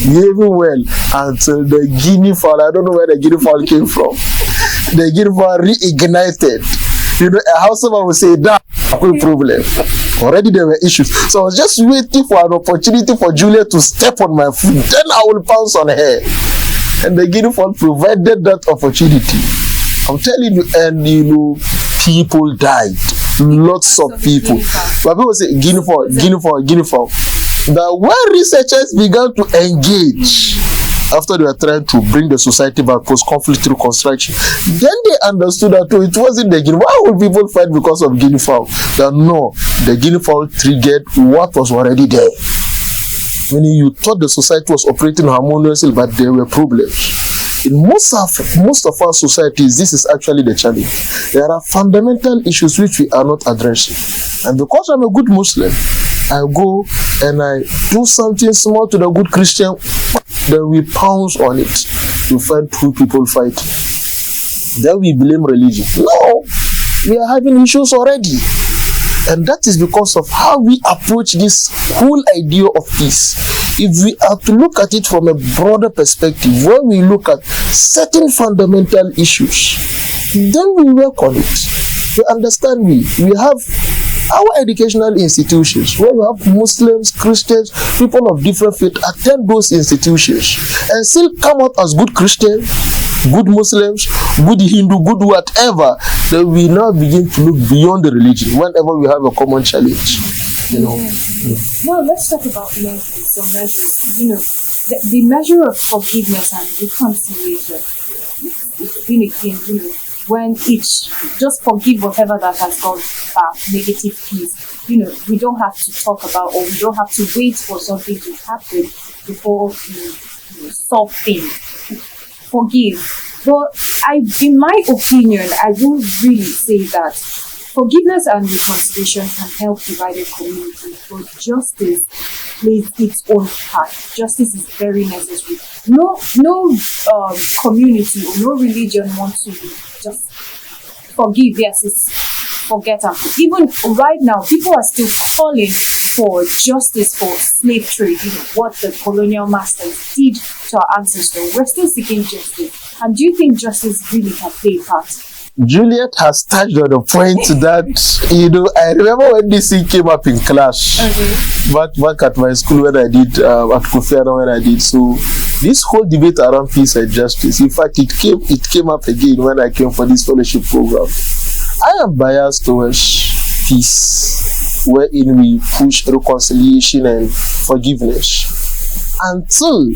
behaving well until the guinea fowl. I don't know where the guinea fowl came from. The guinea fowl reignited. A houseman would say, "That no problem." Already there were issues. So I was just waiting for an opportunity for Julia to step on my foot. Then I will pounce on her. And the guinea fowl provided that opportunity. I'm telling you, and people died. Lots of people. But people say, guinea fowl. That when researchers began to engage, after they were trying to bring the society back post-conflict reconstruction, then they understood that it wasn't the guinea. Why would people fight because of guinea fowl? That no, the guinea fowl triggered what was already there. Meaning you thought the society was operating harmoniously, but there were problems. In most of our societies, this is actually the challenge. There are fundamental issues which we are not addressing. And because I'm a good Muslim, I go and I do something small to the good Christian, then we pounce on it. We find two people fighting. Then we blame religion. No, we are having issues already. And that is because of how we approach this whole idea of peace. If we are to look at it from a broader perspective, where we look at certain fundamental issues, then we work on it. To understand we have our educational institutions, where we have Muslims, Christians, people of different faith attend those institutions and still come out as good Christians, good Muslims, good Hindu, good whatever. Then we now begin to look beyond the religion whenever we have a common challenge. Well, let's talk about some measures. The measure of forgiveness and reconciliation. When each just forgive whatever that has gone back, negative peace. We don't have to talk about, or we don't have to wait for something to happen before we solve things. Forgive. But in my opinion, I will really say that forgiveness and reconciliation can help divided communities, but justice plays its own part. Justice is very necessary. No community or no religion wants to just forgive versus forget and forget. Even right now, people are still calling for justice for slave trade. What the colonial masters did to our ancestors. We're still seeking justice. And do you think justice really can play a part? Juliet has touched on a point that, I remember when this thing came up in class, back at my school when I did, at Kofiana when I did. So this whole debate around peace and justice, in fact, it came up again when I came for this fellowship program. I am biased towards peace, wherein we push reconciliation and forgiveness. Until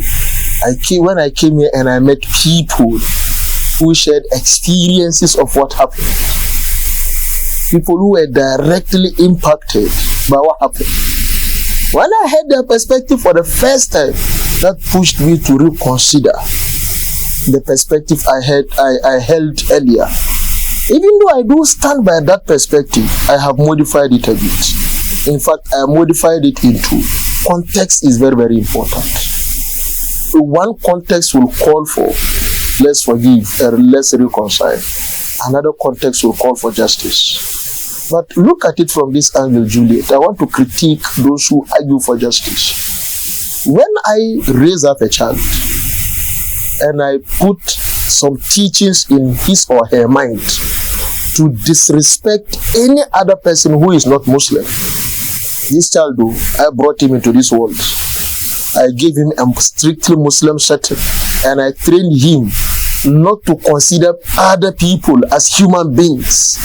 when I came here and I met people who shared experiences of what happened. People who were directly impacted by what happened. When I heard their perspective for the first time, that pushed me to reconsider the perspective I held earlier. Even though I do stand by that perspective, I have modified it a bit. In fact, I modified it into context is very, very important. One context will call for let's forgive and let's reconcile. Another context will call for justice. But look at it from this angle, Juliet. I want to critique those who argue for justice. When I raise up a child and I put some teachings in his or her mind to disrespect any other person who is not Muslim, this child, I brought him into this world. I gave him a strictly Muslim setting, and I trained him not to consider other people as human beings.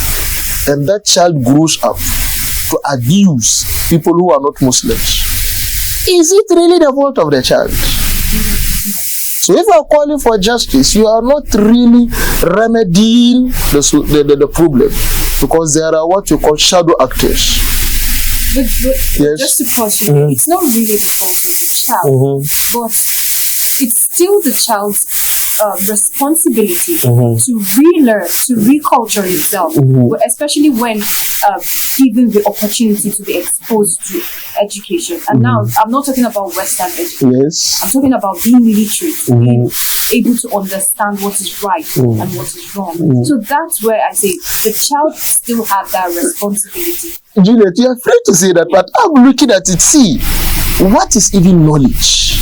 And that child grows up to abuse people who are not Muslims. Is it really the fault of the child? So if you are calling for justice, you are not really remedying the problem, because there are what you call shadow actors. But Yes. just to pause you, it's not really the fault of the child, but it's still the child's responsibility to relearn, to reculture himself, but especially when given the opportunity to be exposed to education. And now, I'm not talking about Western education. Yes. I'm talking about being literate, being able to understand what is right and what is wrong. So that's where I say the child still had that responsibility. Juliet, you are free to say that, but I'm looking at it. See, what is even knowledge?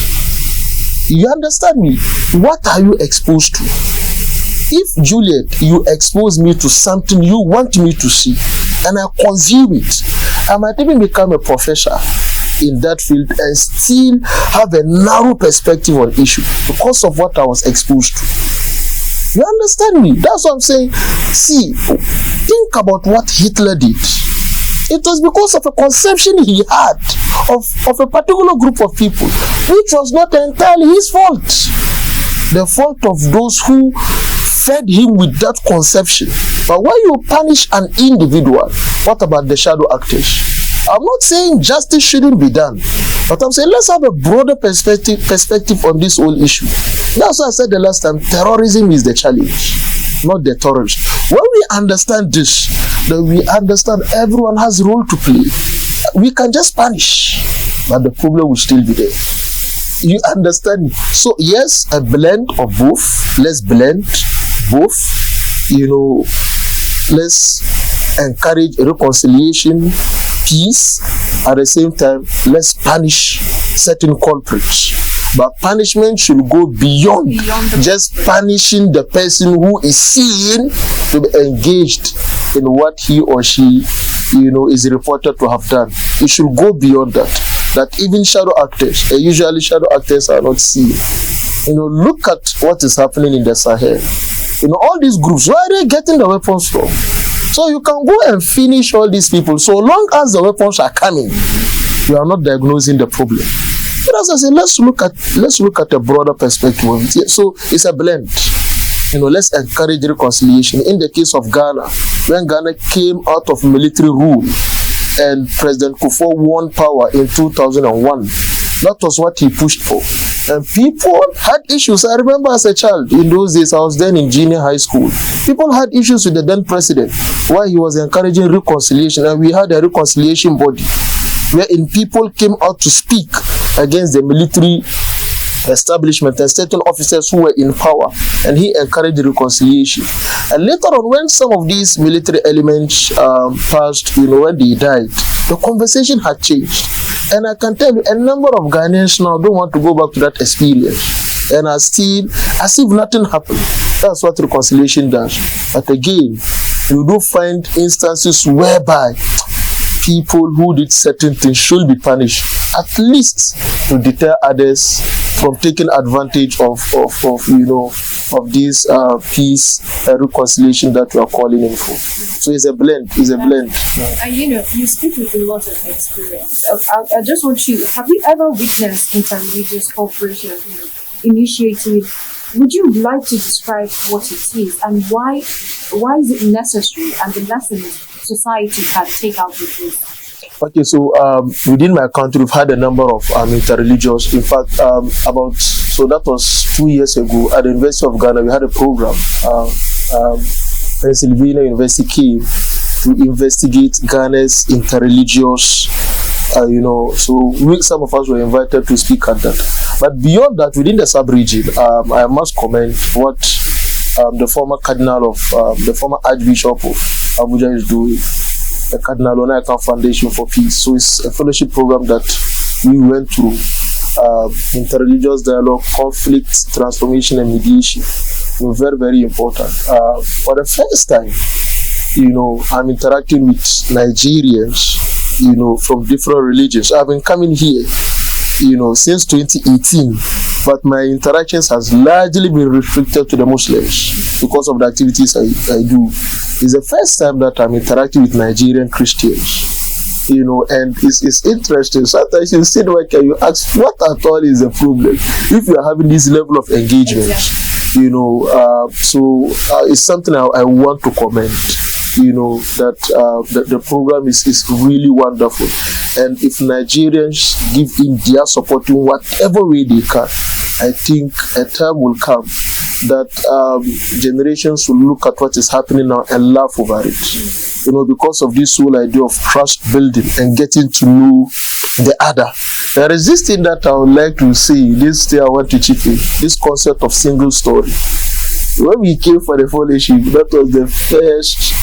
You understand me? What are you exposed to? If, Juliet, you expose me to something you want me to see, and I consume it, I might even become a professor in that field and still have a narrow perspective on issue because of what I was exposed to. You understand me? That's what I'm saying. See, think about what Hitler did. It was because of a conception he had of a particular group of people, which was not entirely his fault. The fault of those who fed him with that conception. But when you punish an individual, what about the shadow actors? I'm not saying justice shouldn't be done, but I'm saying let's have a broader perspective on this whole issue. That's why I said the last time, terrorism is the challenge, not the terrorists. When we understand this, then we understand everyone has a role to play. We can just punish, but the problem will still be there. You understand me? So yes, a blend of both. Let's blend both. Let's encourage reconciliation, peace. At the same time, let's punish certain culprits. But punishment should go beyond just punishing the person who is seen to be engaged in what he or she, is reported to have done. It should go beyond that. That even shadow actors, usually shadow actors are not seen. Look at what is happening in the Sahel. All these groups, where are they getting the weapons from? So you can go and finish all these people. So long as the weapons are coming, you are not diagnosing the problem. But as I say, let's look at a broader perspective of it. So it's a blend. Let's encourage reconciliation. In the case of Ghana, when Ghana came out of military rule and President Kufuor won power in 2001, that was what he pushed for. And people had issues. I remember as a child, in those days, I was then in junior high school. People had issues with the then president, while he was encouraging reconciliation, and we had a reconciliation body, wherein people came out to speak against the military establishment and certain officers who were in power, and he encouraged reconciliation. And later on, when some of these military elements passed, when they died, the conversation had changed. And I can tell you, a number of Ghanaians now don't want to go back to that experience, and are still as if nothing happened. That's what reconciliation does. But again, you do find instances whereby people who did certain things should be punished, at least to deter others from taking advantage of this peace and reconciliation that we are calling in for. So it's a blend. And you speak with a lot of experience. I just want you, have you ever witnessed interreligious cooperation initiative? Would you like to describe what it is and why is it necessary and the lessons society can take out of this? Okay, so within my country, we've had a number of interreligious. In fact, about So that was 2 years ago at the University of Ghana. We had a program. Pennsylvania University came to investigate Ghana's interreligious, some of us were invited to speak at that. But beyond that, within the sub-region, I must comment what the former Archbishop of Abuja is doing, the Cardinal Onayeka Foundation for Peace. So it's a fellowship program that we went through, interreligious dialogue, conflict, transformation, and mediation. Very, very important. For the first time, I'm interacting with Nigerians, from different religions. I've been coming here, since 2018, but my interactions has largely been restricted to the Muslims because of the activities I do. It's the first time that I'm interacting with Nigerian Christians, and it's interesting. Sometimes you sit back and you ask, what at all is the problem if you are having this level of engagement? Exactly. It's something I want to comment. That the program is really wonderful, and if Nigerians give in their support in whatever way they can, I think a time will come that generations will look at what is happening now and laugh over it. Because of this whole idea of trust building and getting to know the other. There is this thing that I would like to say, this thing I want to chip in, this concept of single story. When we came for the fellowship, that was the first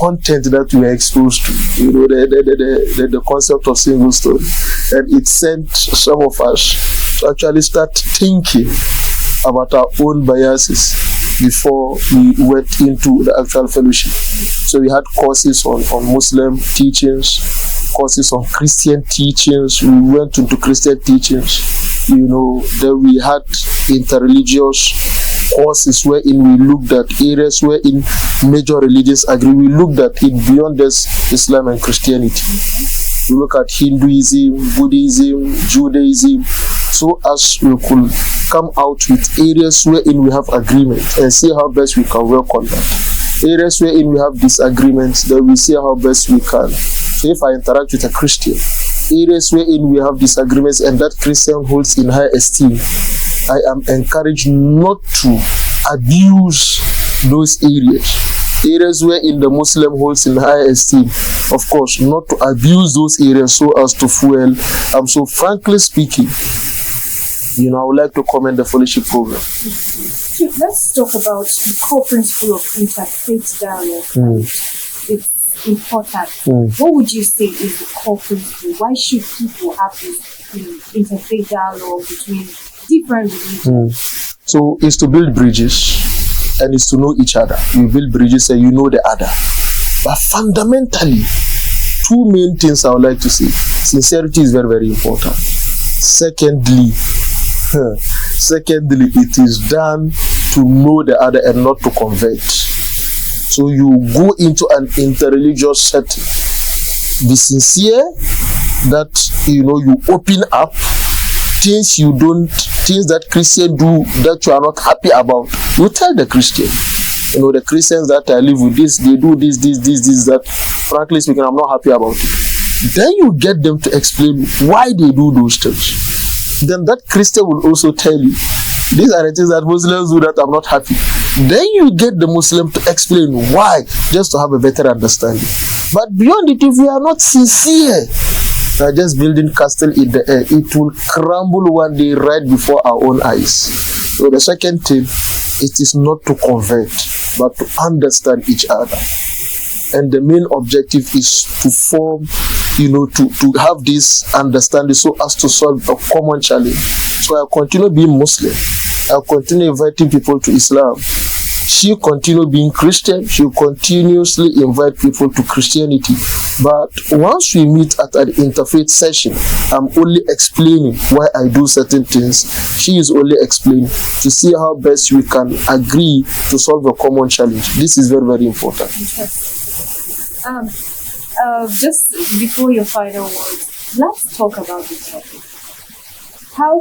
content that we were exposed to, the concept of single story. And it sent some of us to actually start thinking about our own biases before we went into the actual fellowship. So we had courses on Muslim teachings, courses on Christian teachings. We went into Christian teachings. Then we had interreligious courses wherein we looked at areas wherein major religions agree. We looked at it beyond just Islam and Christianity. We look at Hinduism, Buddhism, Judaism, so as we could come out with areas wherein we have agreement and see how best we can work on that. Areas wherein we have disagreements, then we see how best we can. So if I interact with a Christian, areas wherein we have disagreements and that Christian holds in high esteem, I am encouraged not to abuse those areas. Areas wherein the Muslim holds in high esteem, of course, not to abuse those areas so as to fuel. So frankly speaking, I would like to commend the fellowship program. Let's talk about the core principle of interfaith dialogue. It's important. What would you say is the core principle? Why should people have this interfaith dialogue between different religions? So it's to build bridges and it's to know each other. You build bridges and you know the other. But fundamentally, two main things I would like to say. Sincerity is very, very important. Secondly, it is done to know the other and not to convert. So you go into an interreligious setting. Be sincere, that you open up. Things that Christians do that you are not happy about, you tell the Christian. The Christians that I live with, they do this, that. Frankly speaking, I'm not happy about it. Then you get them to explain why they do those things. Then that Christian will also tell you, these are the things that Muslims do that I'm not happy. Then you get the Muslim to explain why, just to have a better understanding. But beyond it, if we are not sincere, we are just building castle in the air. It will crumble one day right before our own eyes. So the second thing, it is not to convert, but to understand each other. And the main objective is to form, to have this understanding so as to solve a common challenge. So I continue being Muslim. I continue inviting people to Islam. She continue being Christian. She continuously invite people to Christianity. But once we meet at an interfaith session, I'm only explaining why I do certain things. She is only explaining to see how best we can agree to solve a common challenge. This is very, very important. Just before your final words, let's talk about this topic. How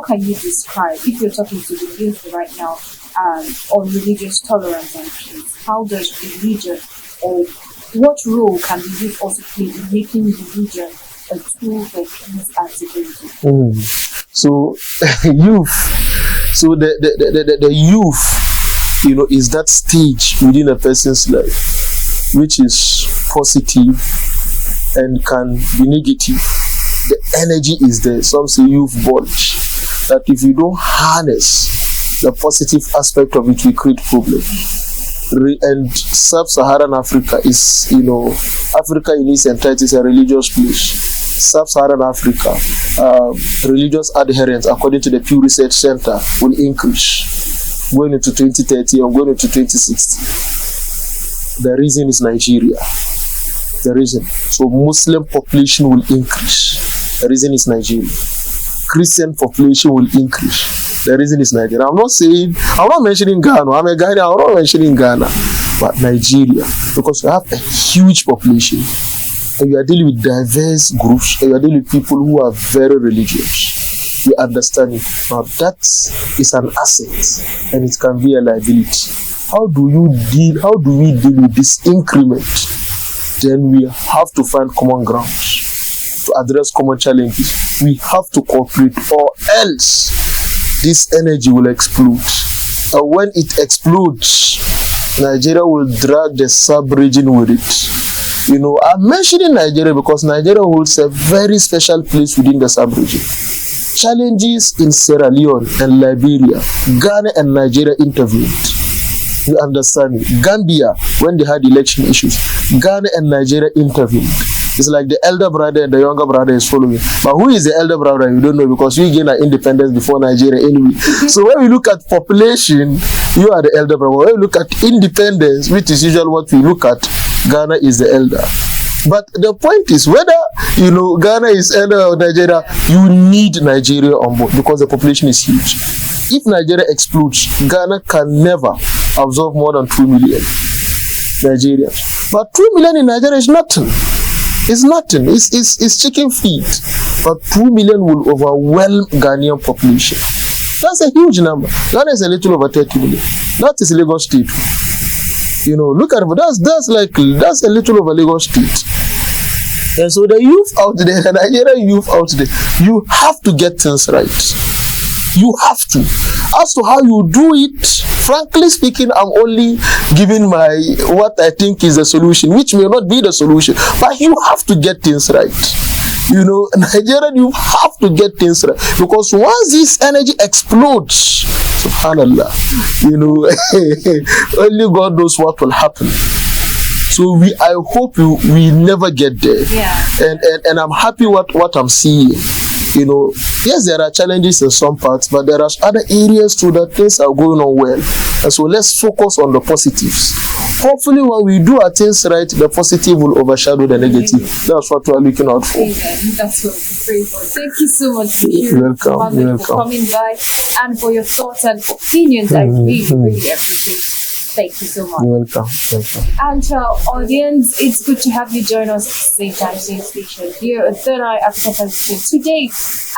can you describe, if you're talking to the youth right now on religious tolerance and peace, how does religion, or what role can the youth also play in making religion a tool for peace and security? So youth. So the youth, is that stage within a person's life which is positive and can be negative. The energy is there. Some say youth bulge. That if you don't harness the positive aspect of it, we create problems. And sub-Saharan Africa is, Africa in its entirety is a religious place. Sub-Saharan Africa, religious adherence, according to the Pew Research Center, will increase going into 2030 or going into 2060. The reason is Nigeria. The reason. So Muslim population will increase. The reason is Nigeria. Christian population will increase. The reason is Nigeria. I'm not mentioning Ghana. I'm not mentioning Ghana, but Nigeria, because we have a huge population, and you are dealing with diverse groups, and you are dealing with people who are very religious. You understand it. Now that is an asset, and it can be a liability. How do we deal with this increment? Then we have to find common grounds to address common challenges. We have to cooperate, or else this energy will explode. And when it explodes, Nigeria will drag the sub-region with it. I'm mentioning Nigeria because Nigeria holds a very special place within the sub-region. Challenges in Sierra Leone and Liberia, Ghana and Nigeria intervened. You understand me? Gambia, when they had election issues, Ghana and Nigeria intervened. It's like the elder brother and the younger brother is following. But who is the elder brother? You don't know, because we gained our independence before Nigeria anyway. So when we look at population, you are the elder brother. When we look at independence, which is usually what we look at, Ghana is the elder. But the point is, whether Ghana is elder or Nigeria, you need Nigeria on board because the population is huge. If Nigeria explodes, Ghana can never absorb more than 2 million Nigerians. But 2 million in Nigeria is nothing. It's nothing. It's chicken feed. But 2 million will overwhelm Ghanaian population. That's a huge number. Ghana is a little over 30 million. That is Lagos State. Look at it. That's a little over Lagos State. And so the youth out there, the Nigerian youth out there, you have to get things right. You have to. As to how you do it, frankly speaking, I'm only giving what I think is the solution, which may not be the solution, but you have to get things right. Nigerian, you have to get things right, because once this energy explodes, subhanallah, only God knows what will happen. So I hope we never get there. Yeah. And I'm happy what I'm seeing. Yes, there are challenges in some parts, but there are other areas too that things are going on well. And so let's focus on the positives. Hopefully when we do our things right, the positive will overshadow the negative. That's what we're looking out for. That's what we pray for. Thank you so much, Bashiru, You're welcome. for coming by and for your thoughts and opinions. I really appreciate it. Thank you so much. You're welcome. And to our audience, it's good to have you join us same time, same station here at Third Eye Africa Television. Today,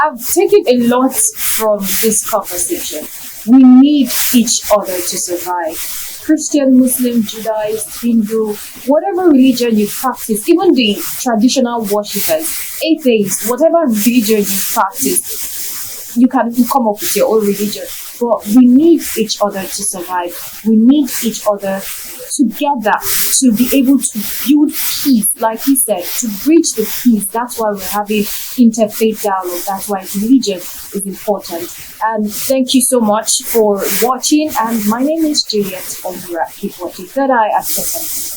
I've taken a lot from this conversation. We need each other to survive. Christian, Muslim, Judaist, Hindu, whatever religion you practice, even the traditional worshippers, atheists, whatever religion you practice, you can come up with your own religion. But we need each other to survive. We need each other together to be able to build peace, like he said, to bridge the peace. That's why we're having interfaith dialogue. That's why religion is important. And thank you so much for watching. And my name is Juliet Omura. Keep watching Third Eye at 7.